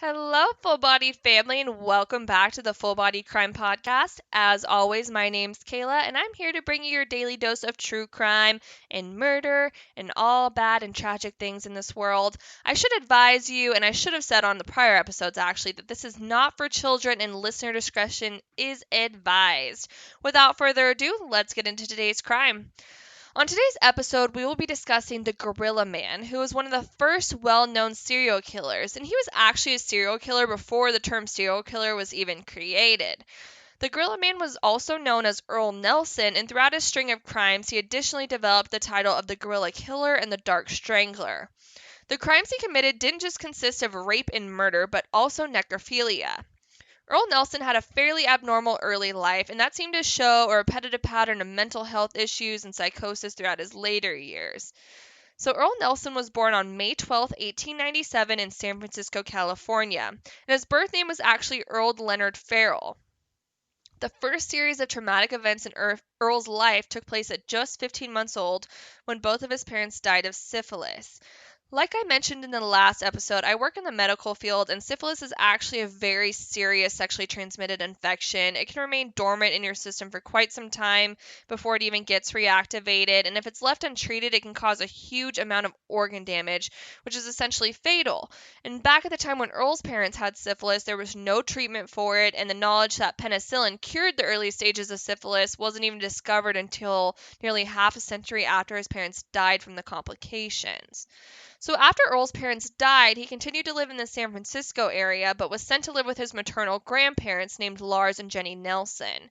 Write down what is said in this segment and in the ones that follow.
Hello, Full-Bodied family, and welcome back to the Full-Bodied Crime Podcast. As always, my name's Kayla, and I'm here to bring you your daily dose of true crime and murder and all bad and tragic things in this world. I should advise you, and I should have said on the prior episodes actually, that this is not for children and listener discretion is advised. Without further ado, let's get into today's crime. On today's episode, we will be discussing the Gorilla Man, who was one of the first well known serial killers, and he was actually a serial killer before the term serial killer was even created. The Gorilla Man was also known as Earle Nelson, and throughout his string of crimes, he additionally developed the title of the Gorilla Killer and the Dark Strangler. The crimes he committed didn't just consist of rape and murder, but also necrophilia. Earle Nelson had a fairly abnormal early life, and that seemed to show a repetitive pattern of mental health issues and psychosis throughout his later years. So, Earle Nelson was born on May 12, 1897, in San Francisco, California, and his birth name was actually Earle Leonard Farrell. The first series of traumatic events in Earle's life took place at just 15 months old when both of his parents died of syphilis. Like I mentioned in the last episode, I work in the medical field, and syphilis is actually a very serious sexually transmitted infection. It can remain dormant in your system for quite some time before it even gets reactivated, and if it's left untreated, it can cause a huge amount of organ damage, which is essentially fatal. And back at the time when Earl's parents had syphilis, there was no treatment for it, and the knowledge that penicillin cured the early stages of syphilis wasn't even discovered until nearly half a century after his parents died from the complications. So after Earl's parents died, he continued to live in the San Francisco area, but was sent to live with his maternal grandparents named Lars and Jenny Nelson.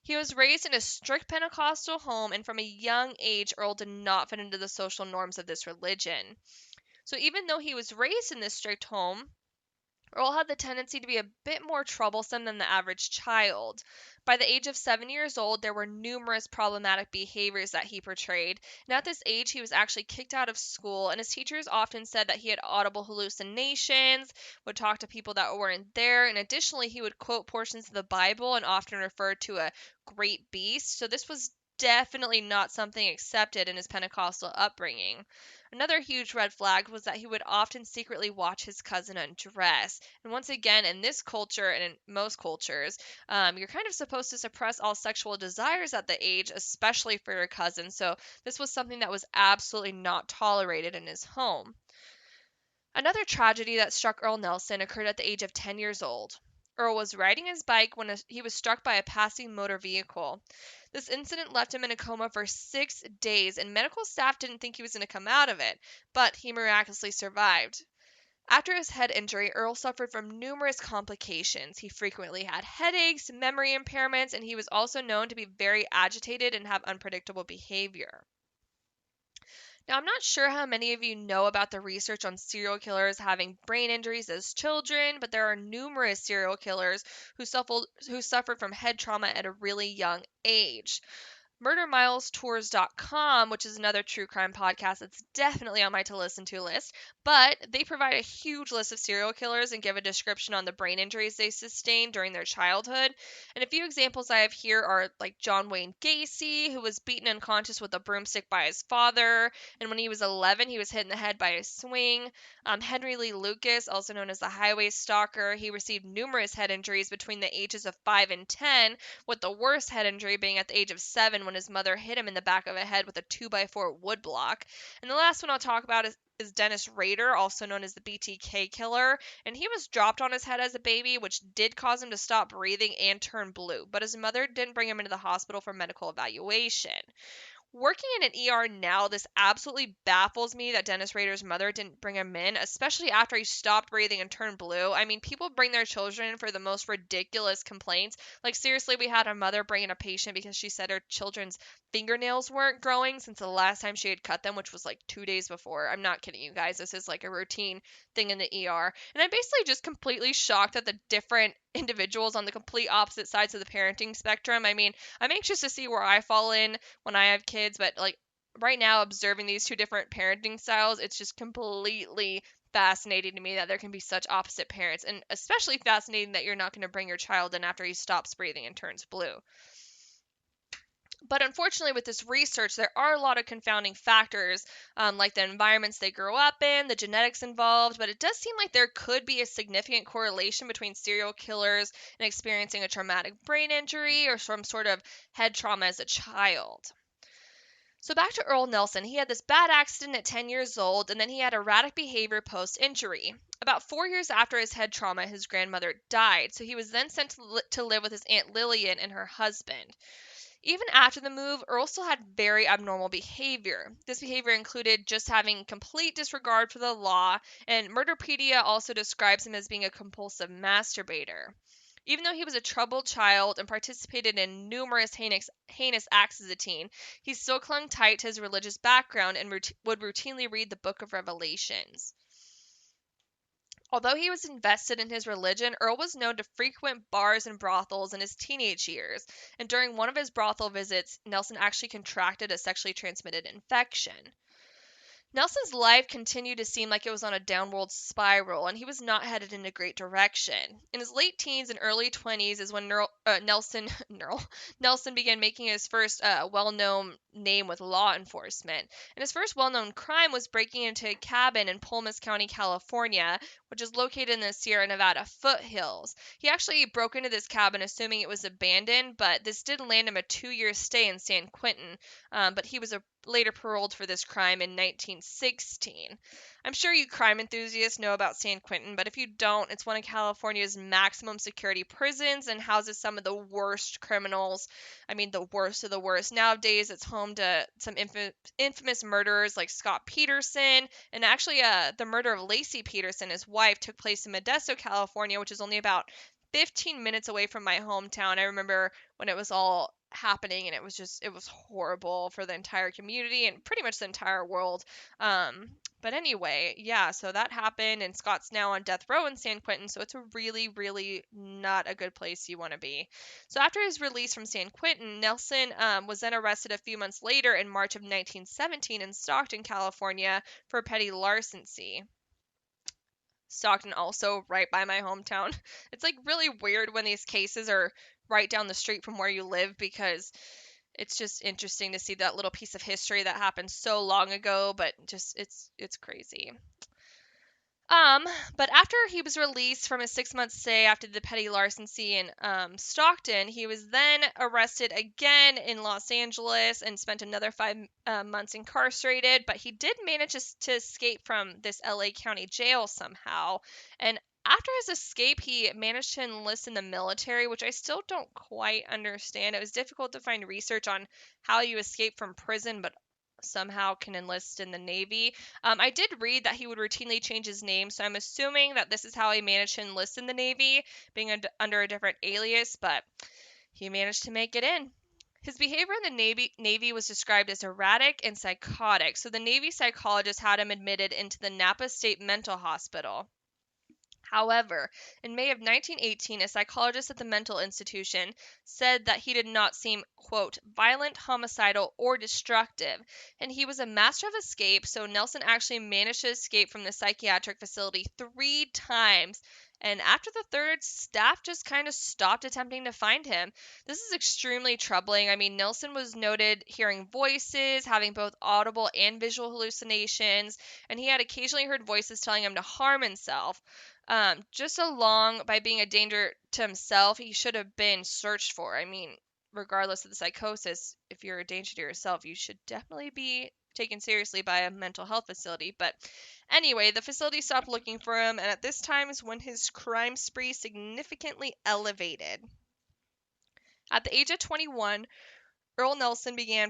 He was raised in a strict Pentecostal home, and from a young age, Earl did not fit into the social norms of this religion. So even though he was raised in this strict home, Earl had the tendency to be a bit more troublesome than the average child. By the age of 7 years old, there were numerous problematic behaviors that he portrayed, and at this age, he was actually kicked out of school, and his teachers often said that he had audible hallucinations, would talk to people that weren't there, and additionally, he would quote portions of the Bible and often refer to a great beast, so this was definitely not something accepted in his Pentecostal upbringing. Another huge red flag was that he would often secretly watch his cousin undress. And once again, in this culture and in most cultures, you're kind of supposed to suppress all sexual desires at the age, especially for your cousin. So this was something that was absolutely not tolerated in his home. Another tragedy that struck Earle Nelson occurred at the age of 10 years old. Earl was riding his bike when he was struck by a passing motor vehicle. This incident left him in a coma for 6 days, and medical staff didn't think he was going to come out of it, but he miraculously survived. After his head injury, Earl suffered from numerous complications. He frequently had headaches, memory impairments, and he was also known to be very agitated and have unpredictable behavior. Now, I'm not sure how many of you know about the research on serial killers having brain injuries as children, but there are numerous serial killers who suffered from head trauma at a really young age. MurderMilesTours.com, which is another true crime podcast that's definitely on my to listen to list, but they provide a huge list of serial killers and give a description on the brain injuries they sustained during their childhood. And a few examples I have here are like John Wayne Gacy, who was beaten unconscious with a broomstick by his father, and when he was 11, he was hit in the head by a swing. Henry Lee Lucas, also known as the Highway Stalker, he received numerous head injuries between the ages of 5 and 10, with the worst head injury being at the age of 7 when his mother hit him in the back of the head with a 2x4 wood block. And the last one I'll talk about is Dennis Rader, also known as the BTK killer, and he was dropped on his head as a baby, which did cause him to stop breathing and turn blue, but his mother didn't bring him into the hospital for medical evaluation. Working in an ER now, this absolutely baffles me that Dennis Rader's mother didn't bring him in, especially after he stopped breathing and turned blue. I mean, people bring their children in for the most ridiculous complaints. Like, seriously, we had a mother bring in a patient because she said her children's fingernails weren't growing since the last time she had cut them, which was like 2 days before. I'm not kidding you guys. This is like a routine thing in the ER. And I'm basically just completely shocked at the different individuals on the complete opposite sides of the parenting spectrum. I mean, I'm anxious to see where I fall in when I have kids, but like right now, observing these two different parenting styles, it's just completely fascinating to me that there can be such opposite parents, and especially fascinating that you're not going to bring your child in after he stops breathing and turns blue. But unfortunately, with this research, there are a lot of confounding factors, like the environments they grew up in, the genetics involved. But it does seem like there could be a significant correlation between serial killers and experiencing a traumatic brain injury or some sort of head trauma as a child. So back to Earle Nelson, he had this bad accident at 10 years old, and then he had erratic behavior post-injury. About 4 years after his head trauma, his grandmother died, so he was then sent to live with his Aunt Lillian and her husband. Even after the move, Earl still had very abnormal behavior. This behavior included just having complete disregard for the law, and Murderpedia also describes him as being a compulsive masturbator. Even though he was a troubled child and participated in numerous heinous acts as a teen, he still clung tight to his religious background and would routinely read the Book of Revelations. Although he was invested in his religion, Earl was known to frequent bars and brothels in his teenage years, and during one of his brothel visits, Nelson actually contracted a sexually transmitted infection. Nelson's life continued to seem like it was on a downward spiral, and he was not headed in a great direction. In his late teens and early 20s is when Nelson began making his first well-known name with law enforcement. And his first well-known crime was breaking into a cabin in Palmas County, California, which is located in the Sierra Nevada foothills. He actually broke into this cabin assuming it was abandoned, but this did land him a 2-year stay in San Quentin. But he was later paroled for this crime in 1916. I'm sure you crime enthusiasts know about San Quentin, but if you don't, it's one of California's maximum security prisons and houses some of the worst criminals. I mean, the worst of the worst. Nowadays, it's home to some infamous murderers like Scott Peterson, and actually, the murder of Lacey Peterson, his wife, took place in Modesto, California, which is only about 15 minutes away from my hometown. I remember when it was all happening, and it was horrible for the entire community and pretty much the entire world. But anyway, yeah, so that happened, and Scott's now on death row in San Quentin, so it's a really, really not a good place you want to be. So after his release from San Quentin, Nelson was then arrested a few months later in March of 1917 in Stockton, California, for petty larceny. Stockton also right by my hometown. It's like really weird when these cases are right down the street from where you live, because it's just interesting to see that little piece of history that happened so long ago, but just it's crazy. Um, but after he was released from his 6-month stay after the petty larceny in Stockton, he was then arrested again in Los Angeles and spent another 5 months incarcerated. But he did manage to escape from this LA County jail somehow. And after his escape, he managed to enlist in the military, which I still don't quite understand. It was difficult to find research on how you escape from prison, but somehow can enlist in the Navy. I did read that he would routinely change his name, so I'm assuming that this is how he managed to enlist in the Navy, being under a different alias, but he managed to make it in. His behavior in the Navy was described as erratic and psychotic, so the Navy psychologist had him admitted into the Napa State Mental Hospital. However, in May of 1918, a psychologist at the mental institution said that he did not seem, quote, violent, homicidal, or destructive, and he was a master of escape, so Nelson actually managed to escape from the psychiatric facility 3 times. And after the third, staff just kind of stopped attempting to find him. This is extremely troubling. I mean, Nelson was noted hearing voices, having both audible and visual hallucinations, and he had occasionally heard voices telling him to harm himself. Just along by being a danger to himself, he should have been searched for. I mean, regardless of the psychosis, if you're a danger to yourself, you should definitely be taken seriously by a mental health facility. But anyway, the facility stopped looking for him, and at this time is when his crime spree significantly elevated. At the age of 21, Earle Nelson began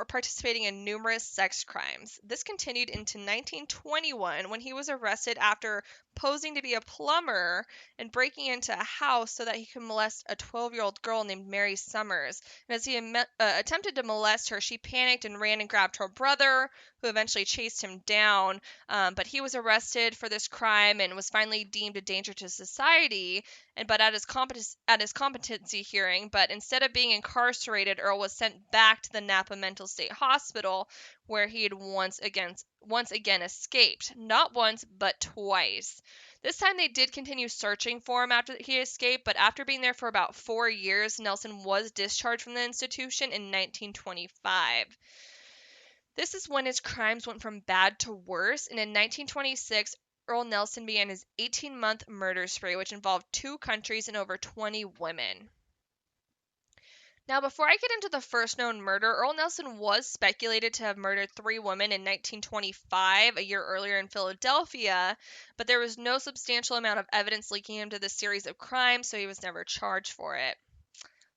participating in numerous sex crimes. This continued into 1921 when he was arrested after posing to be a plumber and breaking into a house so that he could molest a 12-year-old girl named Mary Summers. And as he attempted to molest her, she panicked and ran and grabbed her brother, who eventually chased him down. But he was arrested for this crime and was finally deemed a danger to society. But at his competency hearing, but instead of being incarcerated, Earle was sent back to the Napa Mental State Hospital, where he had once again escaped. Not once, but twice. This time they did continue searching for him after he escaped, but after being there for about 4 years, Nelson was discharged from the institution in 1925. This is when his crimes went from bad to worse, and in 1926, Earle Nelson began his 18-month murder spree, which involved 2 countries and over 20 women. Now, before I get into the first known murder, Earle Nelson was speculated to have murdered 3 women in 1925, a year earlier in Philadelphia, but there was no substantial amount of evidence linking him to this series of crimes, so he was never charged for it.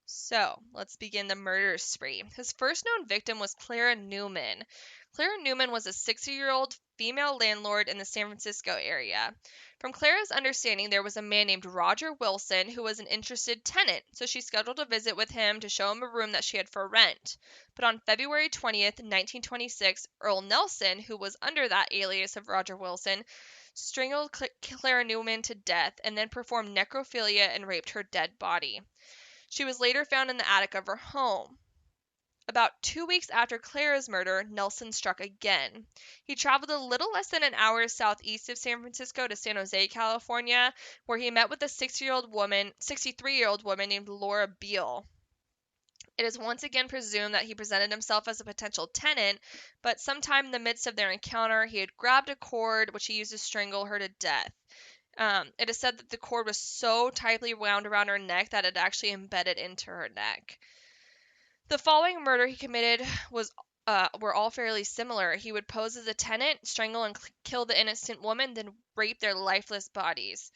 So, let's begin the murder spree. His first known victim was Clara Newman. Clara Newman was a 60-year-old female landlord in the San Francisco area. From Clara's understanding, there was a man named Roger Wilson who was an interested tenant, so she scheduled a visit with him to show him a room that she had for rent. But on February 20th, 1926, Earle Nelson, who was under that alias of Roger Wilson, strangled Clara Newman to death and then performed necrophilia and raped her dead body. She was later found in the attic of her home. About 2 weeks after Clara's murder, Nelson struck again. He traveled a little less than an hour southeast of San Francisco to San Jose, California, where he met with a 63-year-old woman named Laura Beale. It is once again presumed that he presented himself as a potential tenant, but sometime in the midst of their encounter, he had grabbed a cord which he used to strangle her to death. It is said that the cord was so tightly wound around her neck that it actually embedded into her neck. The following murder he committed were all fairly similar. He would pose as a tenant, strangle and kill the innocent woman, then rape their lifeless bodies.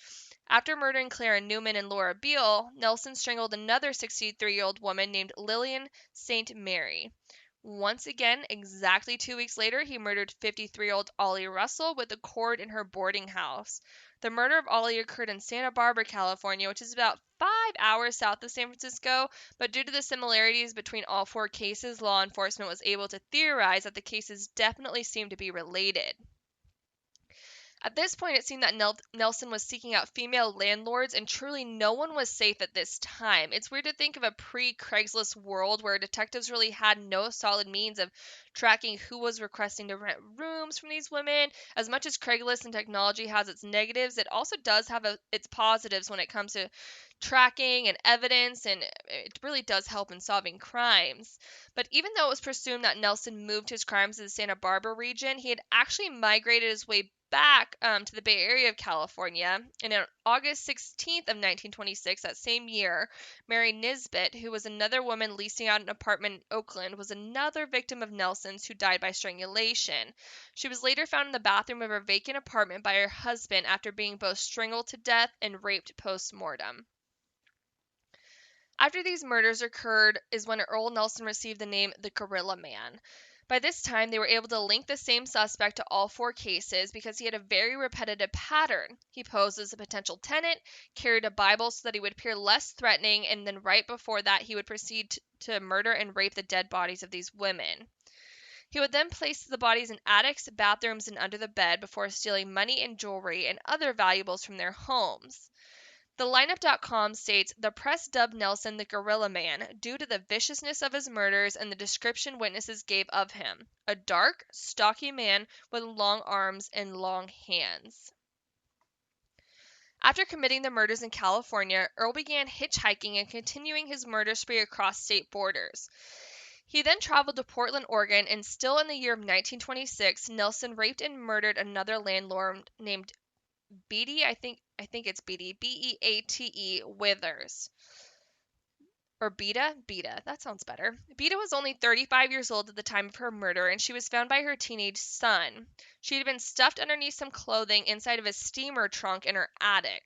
After murdering Clara Newman and Laura Beale, Nelson strangled another 63-year-old woman named Lillian St. Mary. Once again, exactly 2 weeks later, he murdered 53-year-old Ollie Russell with a cord in her boarding house. The murder of Ollie occurred in Santa Barbara, California, which is about 5 hours south of San Francisco, but due to the similarities between all 4 cases, law enforcement was able to theorize that the cases definitely seemed to be related. At this point, it seemed that Nelson was seeking out female landlords, and truly no one was safe at this time. It's weird to think of a pre-Craigslist world where detectives really had no solid means of tracking who was requesting to rent rooms from these women. As much as Craigslist and technology has its negatives, it also does have its positives when it comes to tracking and evidence, and it really does help in solving crimes. But even though it was presumed that Nelson moved his crimes to the Santa Barbara region, he had actually migrated his way back to the Bay Area of California. And on August 16th of 1926, that same year, Mary Nisbet, who was another woman leasing out an apartment in Oakland, was another victim of Nelson's who died by strangulation. She was later found in the bathroom of her vacant apartment by her husband after being both strangled to death and raped post-mortem. After these murders occurred is when Earle Nelson received the name the Gorilla Man. By this time, they were able to link the same suspect to all 4 cases because he had a very repetitive pattern. He posed as a potential tenant, carried a Bible so that he would appear less threatening, and then right before that, he would proceed to murder and rape the dead bodies of these women. He would then place the bodies in attics, bathrooms, and under the bed before stealing money and jewelry and other valuables from their homes. The lineup.com states, the press dubbed Nelson the Gorilla Man due to the viciousness of his murders and the description witnesses gave of him. A dark, stocky man with long arms and long hands. After committing the murders in California, Earle began hitchhiking and continuing his murder spree across state borders. He then traveled to Portland, Oregon, and still in the year of 1926, Nelson raped and murdered another landlord named Beatty, I think it's Beatty, Beate Withers. Or Beta? Beta, that sounds better. Beta was only 35 years old at the time of her murder, and she was found by her teenage son. She had been stuffed underneath some clothing inside of a steamer trunk in her attic.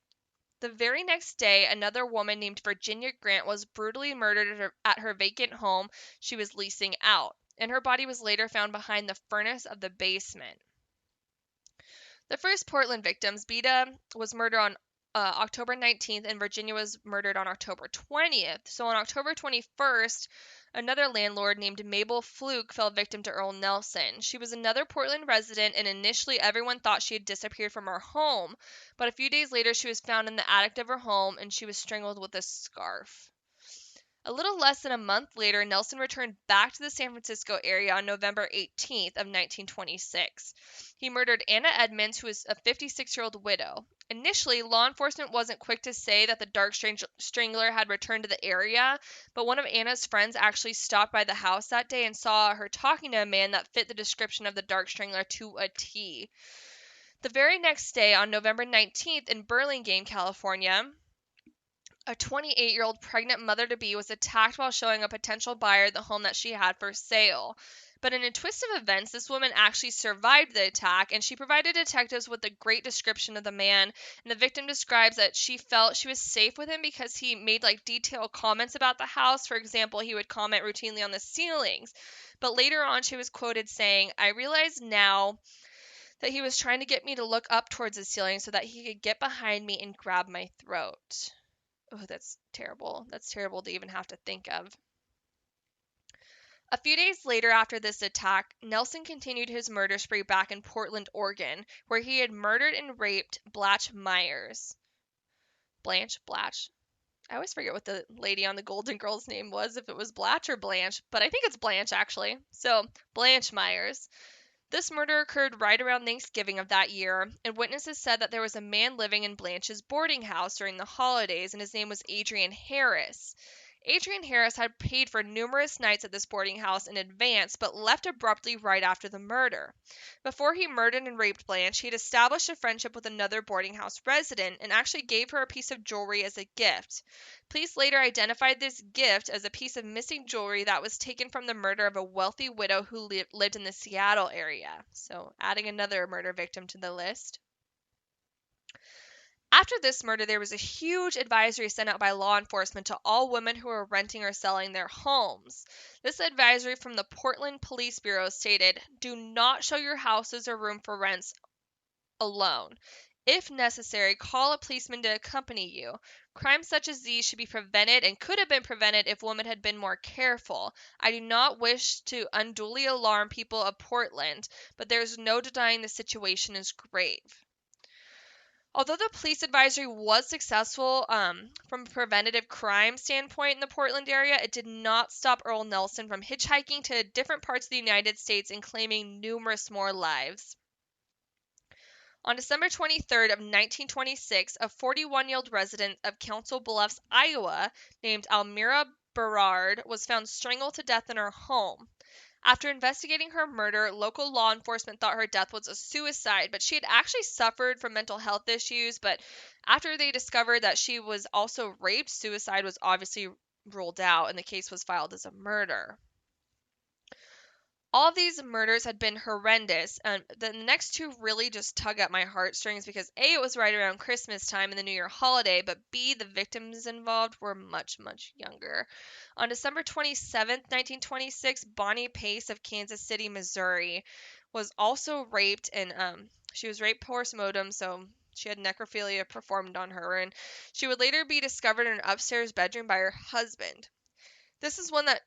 The very next day, another woman named Virginia Grant was brutally murdered at her vacant home she was leasing out, and her body was later found behind the furnace of the basement. The first Portland victims, Beta was murdered on October 19th and Virginia was murdered on October 20th. So on October 21st, another landlord named Mabel Fluke fell victim to Earle Nelson. She was another Portland resident, and initially everyone thought she had disappeared from her home. But a few days later, she was found in the attic of her home and she was strangled with a scarf. A little less than a month later, Nelson returned back to the San Francisco area on November 18th of 1926. He murdered Anna Edmonds, who was a 56-year-old widow. Initially, law enforcement wasn't quick to say that the Dark Strangler had returned to the area, but one of Anna's friends actually stopped by the house that day and saw her talking to a man that fit the description of the Dark Strangler to a T. The very next day, on November 19th, in Burlingame, California, a 28-year-old pregnant mother-to-be was attacked while showing a potential buyer the home that she had for sale. But in a twist of events, this woman actually survived the attack, and she provided detectives with a great description of the man. And the victim describes that she felt she was safe with him because he made detailed comments about the house. For example, he would comment routinely on the ceilings. But later on, she was quoted saying, "I realize now that he was trying to get me to look up towards the ceiling so that he could get behind me and grab my throat." Oh, that's terrible. That's terrible to even have to think of. A few days later after this attack, Nelson continued his murder spree back in Portland, Oregon, where he had murdered and raped Blanche Myers. Blanche? I always forget what the lady on the Golden Girls name was, if it was Blatch or Blanche, but I think it's Blanche actually. So, Blanche Myers. This murder occurred right around Thanksgiving of that year, and witnesses said that there was a man living in Blanche's boarding house during the holidays, and his name was Adrian Harris. Adrian Harris had paid for numerous nights at this boarding house in advance, but left abruptly right after the murder. Before he murdered and raped Blanche, he had established a friendship with another boarding house resident and actually gave her a piece of jewelry as a gift. Police later identified this gift as a piece of missing jewelry that was taken from the murder of a wealthy widow who lived in the Seattle area. So, adding another murder victim to the list. After this murder, there was a huge advisory sent out by law enforcement to all women who were renting or selling their homes. This advisory from the Portland Police Bureau stated, "Do not show your houses or room for rents alone. If necessary, call a policeman to accompany you. Crimes such as these should be prevented and could have been prevented if women had been more careful. I do not wish to unduly alarm people of Portland, but there is no denying the situation is grave." Although the police advisory was successful from a preventative crime standpoint in the Portland area, it did not stop Earle Nelson from hitchhiking to different parts of the United States and claiming numerous more lives. On December 23rd of 1926, a 41-year-old resident of Council Bluffs, Iowa, named Almira Berard, was found strangled to death in her home. After investigating her murder, local law enforcement thought her death was a suicide, but she had actually suffered from mental health issues. But after they discovered that she was also raped, suicide was obviously ruled out, and the case was filed as a murder. All of these murders had been horrendous, and the next two really just tug at my heartstrings because A, it was right around Christmas time and the New Year holiday, but B, the victims involved were much, much younger. On December 27th, 1926, Bonnie Pace of Kansas City, Missouri, was also raped, and she was raped post-mortem, so she had necrophilia performed on her, and she would later be discovered in an upstairs bedroom by her husband. This is one that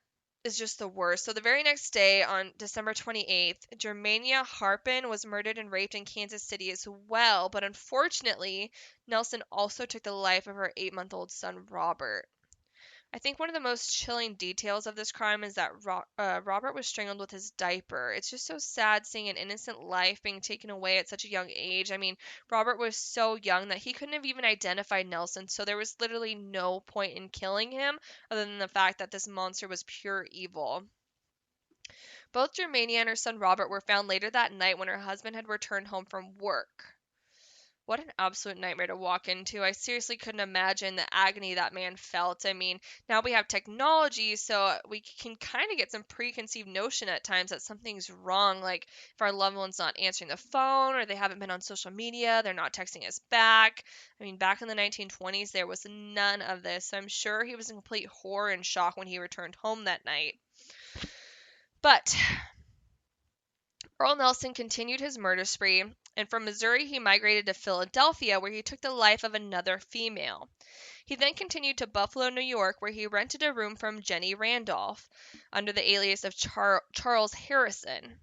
is just the worst. So the very next day, on December 28th, Germania Harpin was murdered and raped in Kansas City as well. But unfortunately, Nelson also took the life of her 8-month-old son, Robert. I think one of the most chilling details of this crime is that Robert was strangled with his diaper. It's just so sad seeing an innocent life being taken away at such a young age. I mean, Robert was so young that he couldn't have even identified Nelson, so there was literally no point in killing him other than the fact that this monster was pure evil. Both Germania and her son Robert were found later that night when her husband had returned home from work. What an absolute nightmare to walk into. I seriously couldn't imagine the agony that man felt. I mean, now we have technology, so we can kind of get some preconceived notion at times that something's wrong, like if our loved one's not answering the phone or they haven't been on social media, they're not texting us back. I mean, back in the 1920s, there was none of this, so I'm sure he was in complete horror and shock when he returned home that night. But Earle Nelson continued his murder spree, and from Missouri he migrated to Philadelphia, where he took the life of another female. He then continued to Buffalo, New York, where he rented a room from Jenny Randolph under the alias of Charles Harrison.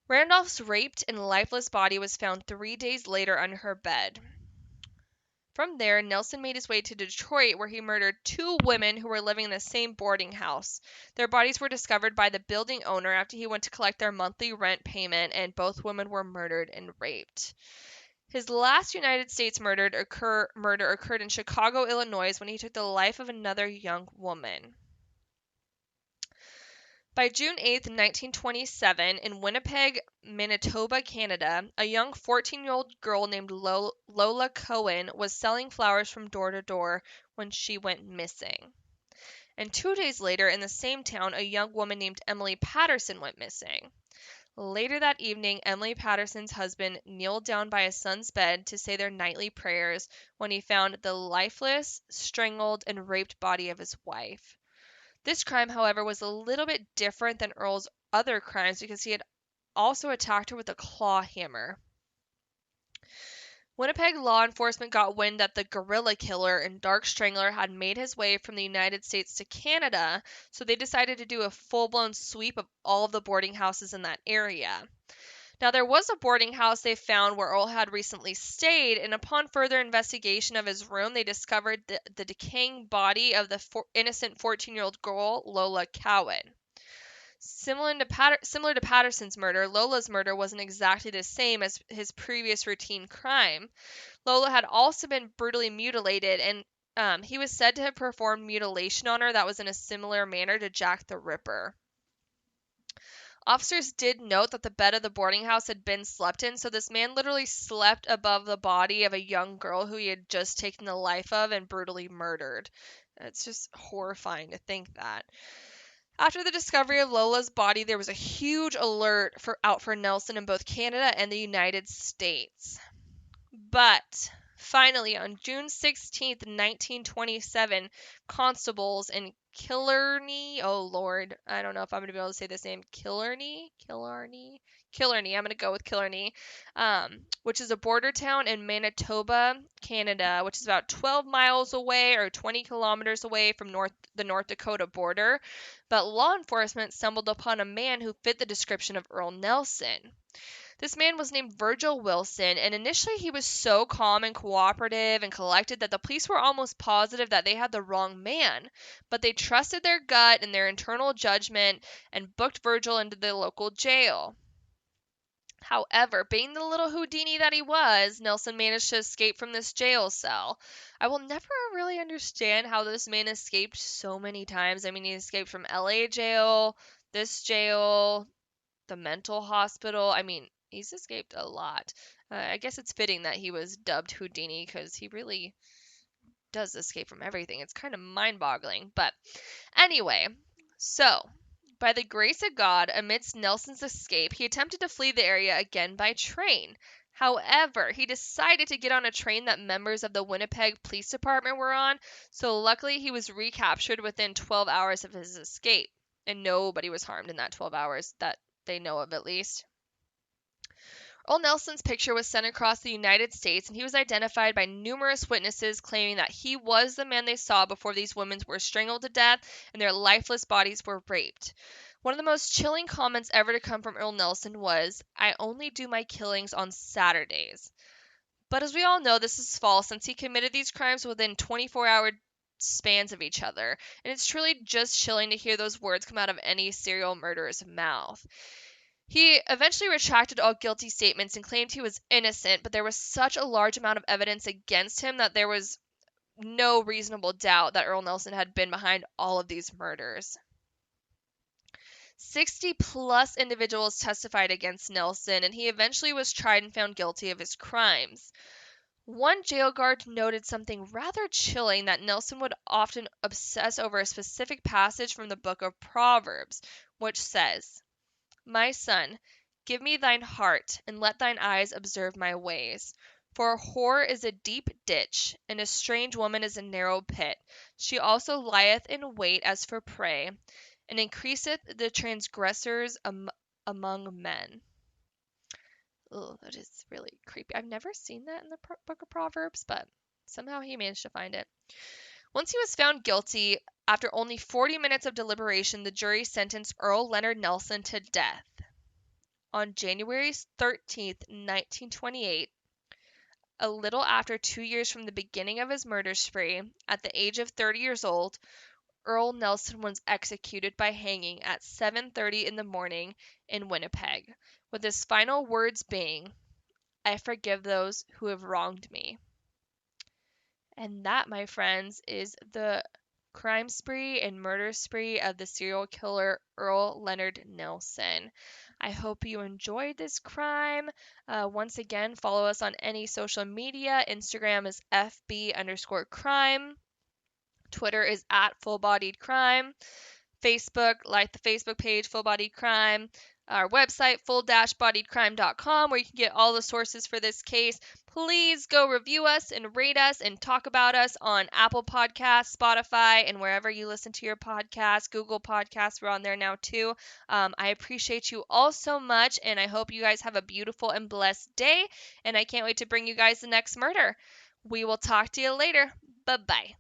Randolph's raped and lifeless body was found 3 days later under her bed. From there, Nelson made his way to Detroit, where he murdered 2 women who were living in the same boarding house. Their bodies were discovered by the building owner after he went to collect their monthly rent payment, and both women were murdered and raped. His last United States murder occurred in Chicago, Illinois, when he took the life of another young woman. By June 8, 1927, in Winnipeg, Manitoba, Canada, a young 14-year-old girl named Lola Cohen was selling flowers from door to door when she went missing. And 2 days later, in the same town, a young woman named Emily Patterson went missing. Later that evening, Emily Patterson's husband kneeled down by his son's bed to say their nightly prayers when he found the lifeless, strangled, and raped body of his wife. This crime, however, was a little bit different than Earle's other crimes because he had also attacked her with a claw hammer. Winnipeg law enforcement got wind that the gorilla killer and Dark Strangler had made his way from the United States to Canada, so they decided to do a full-blown sweep of all of the boarding houses in that area. Now, there was a boarding house they found where Earle had recently stayed, and upon further investigation of his room, they discovered the decaying body of the innocent 14-year-old girl, Lola Cowan. Similar to Patterson's murder, Lola's murder wasn't exactly the same as his previous routine crime. Lola had also been brutally mutilated, and he was said to have performed mutilation on her that was in a similar manner to Jack the Ripper. Officers did note that the bed of the boarding house had been slept in, so this man literally slept above the body of a young girl who he had just taken the life of and brutally murdered. It's just horrifying to think that. After the discovery of Lola's body, there was a huge alert out for Nelson in both Canada and the United States. But finally, on June 16th, 1927, constables in Killarney, oh Lord, I don't know if I'm going to be able to say this name, Killarney, I'm going to go with Killarney, which is a border town in Manitoba, Canada, which is about 12 miles away or 20 kilometers away from the North Dakota border. But law enforcement stumbled upon a man who fit the description of Earle Nelson. This man was named Virgil Wilson, and initially he was so calm and cooperative and collected that the police were almost positive that they had the wrong man. But they trusted their gut and their internal judgment and booked Virgil into the local jail. However, being the little Houdini that he was, Nelson managed to escape from this jail cell. I will never really understand how this man escaped so many times. I mean, he escaped from LA jail, this jail, the mental hospital. I mean, he's escaped a lot. I guess it's fitting that he was dubbed Houdini because he really does escape from everything. It's kind of mind-boggling. But anyway, so by the grace of God, amidst Nelson's escape, he attempted to flee the area again by train. However, he decided to get on a train that members of the Winnipeg Police Department were on, so luckily he was recaptured within 12 hours of his escape, and nobody was harmed in that 12 hours that they know of at least. Earle Nelson's picture was sent across the United States, and he was identified by numerous witnesses claiming that he was the man they saw before these women were strangled to death and their lifeless bodies were raped. One of the most chilling comments ever to come from Earle Nelson was, "I only do my killings on Saturdays." But as we all know, this is false since he committed these crimes within 24-hour spans of each other, and it's truly just chilling to hear those words come out of any serial murderer's mouth. He eventually retracted all guilty statements and claimed he was innocent, but there was such a large amount of evidence against him that there was no reasonable doubt that Earle Nelson had been behind all of these murders. 60-plus individuals testified against Nelson, and he eventually was tried and found guilty of his crimes. One jail guard noted something rather chilling, that Nelson would often obsess over a specific passage from the book of Proverbs, which says, "My son, give me thine heart, and let thine eyes observe my ways. For a whore is a deep ditch, and a strange woman is a narrow pit. She also lieth in wait as for prey, and increaseth the transgressors among men." Oh, that is really creepy. I've never seen that in the book of Proverbs, but somehow he managed to find it. Once he was found guilty, after only 40 minutes of deliberation, the jury sentenced Earle Leonard Nelson to death. On January 13th, 1928, a little after 2 years from the beginning of his murder spree, at the age of 30 years old, Earle Nelson was executed by hanging at 7:30 in the morning in Winnipeg, with his final words being, I forgive those who have wronged me. And that, my friends, is the crime spree and murder spree of the serial killer Earle Leonard Nelson. I hope you enjoyed this crime. Once again, follow us on any social media. Instagram is FB_crime. Twitter is at Full-Bodied Crime. Facebook, like the Facebook page, Full Bodied Crime. Our website, full-bodiedcrime.com, where you can get all the sources for this case. Please go review us and rate us and talk about us on Apple Podcasts, Spotify, and wherever you listen to your podcasts. Google Podcasts, we're on there now too. I appreciate you all so much, and I hope you guys have a beautiful and blessed day. And I can't wait to bring you guys the next murder. We will talk to you later. Bye-bye.